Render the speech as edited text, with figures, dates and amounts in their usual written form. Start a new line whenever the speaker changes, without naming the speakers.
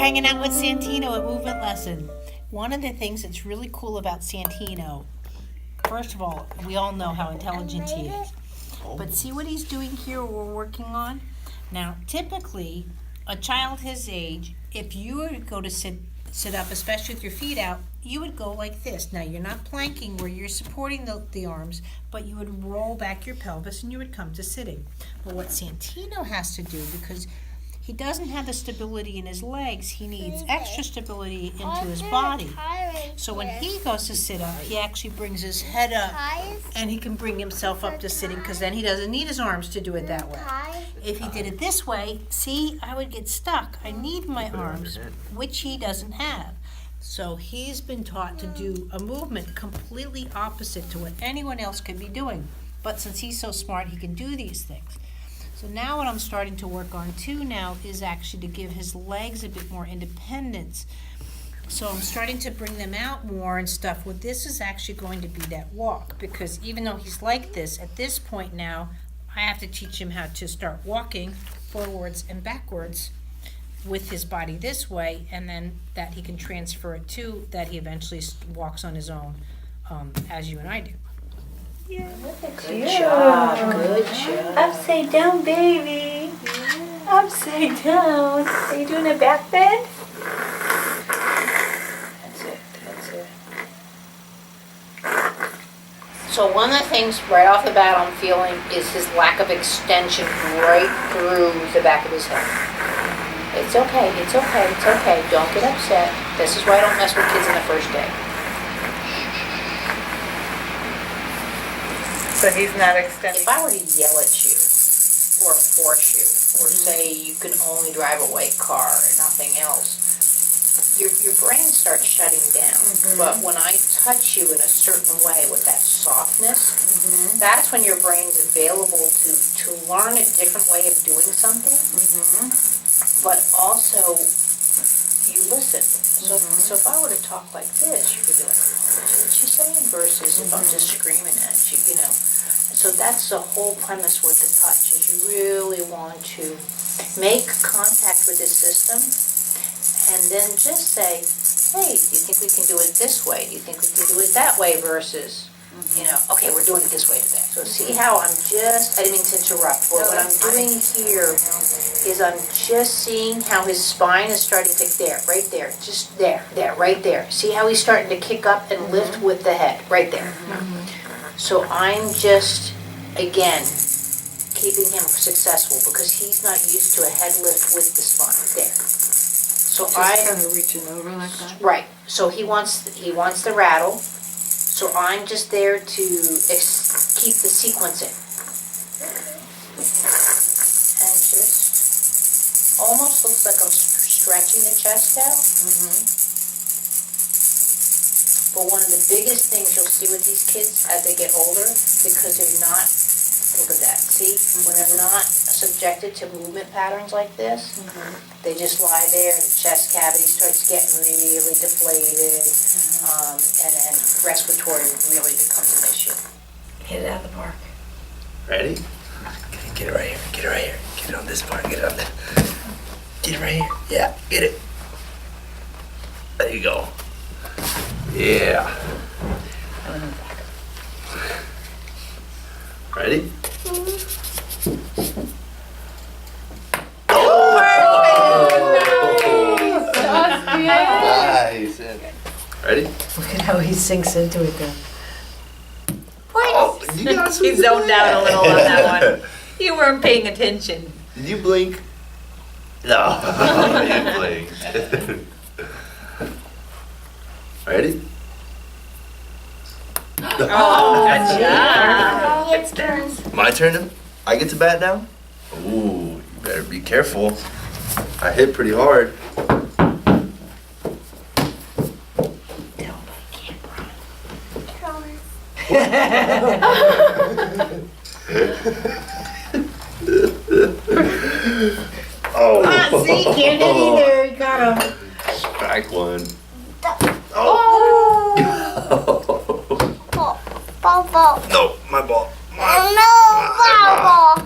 hanging out with Santino at Movement Lesson. One of the things that's really cool about Santino, first of all, we all know how intelligent he is. But see what he's doing here, we're working on? Now, typically, a child his age, if you were to go to sit up, especially with your feet out, you would go like this. Now, you're not planking where you're supporting the arms, but you would roll back your pelvis and you would come to sitting. But what Santino has to do, because he doesn't have the stability in his legs, he needs extra stability into his body. So when he goes to sit up, he actually brings his head up and he can bring himself up to sitting, because then he doesn't need his arms to do it that way. If he did it this way, see, I would get stuck. I need my arms, which he doesn't have. So he's been taught to do a movement completely opposite to what anyone else could be doing. But since he's so smart, he can do these things. So now what I'm starting to work on too now is actually to give his legs a bit more independence. So I'm starting to bring them out more and stuff. Well, this is actually going to be that walk, because even though he's like this, at this point now, I have to teach him how to start walking forwards and backwards with his body this way, and then that he can transfer it to that he eventually walks on his own, as you and I do.
Yeah. Good job. Good job.
Upside down, baby. Upside down. Are you doing a back bend?
That's it. That's it.
So one of the things right off the bat I'm feeling is his lack of extension right through the back of his head. It's okay, it's okay, it's okay. Don't get upset. This is why I don't mess with kids in the first day.
So he's not extending.
If I were to yell at you or force you or say you can only drive a white car and nothing else, your brain starts shutting down. But when I touch you in a certain way with that softness, that's when your brain's available to learn a different way of doing something. But also, you listen. So if I were to talk like this, you could be like, what's she saying? Versus if I'm just screaming at you, you know. So that's the whole premise with the touch, is you really want to make contact with this system and then just say, hey, do you think we can do it this way? Do you think we can do it that way? Versus, you know, okay, we're doing it this way today. So see how I didn't mean to interrupt, but what I'm doing here is I'm just seeing how his spine is starting to, right there, just there, right there. See how he's starting to kick up and lift with the head, right there. So I'm just, again, keeping him successful because he's not used to a head lift with the spine, there. So
Just kind of reaching over like that.
Right, so he wants the rattle, so I'm just there to keep the sequencing. And just, almost looks like I'm stretching the chest out. But one of the biggest things you'll see with these kids as they get older, because they're not, look at that, see? When they're not subjected to movement patterns like this, they just lie there, the chest cavity starts getting really deflated, and then respiratory really becomes an issue.
Hit it out of the park.
Ready? Get it right here. Get it right here. Get it on this part. Get it on there. Get it right here. Yeah, get it. There you go. Yeah. Ready? Nice. Ready?
Look at how he sinks into it though.
Oh, you got some.
He zoned out a little on that one. You weren't paying attention.
Did you blink? No, you blinked. Ready?
Good job.
It's turn.
My turn? I get to bat now? Ooh, you better be careful. I hit pretty hard. Oh.
See, can't get either, you got him.
Strike one.
Oh. Ball, ball, ball.
No, my ball.
No, ball, ball.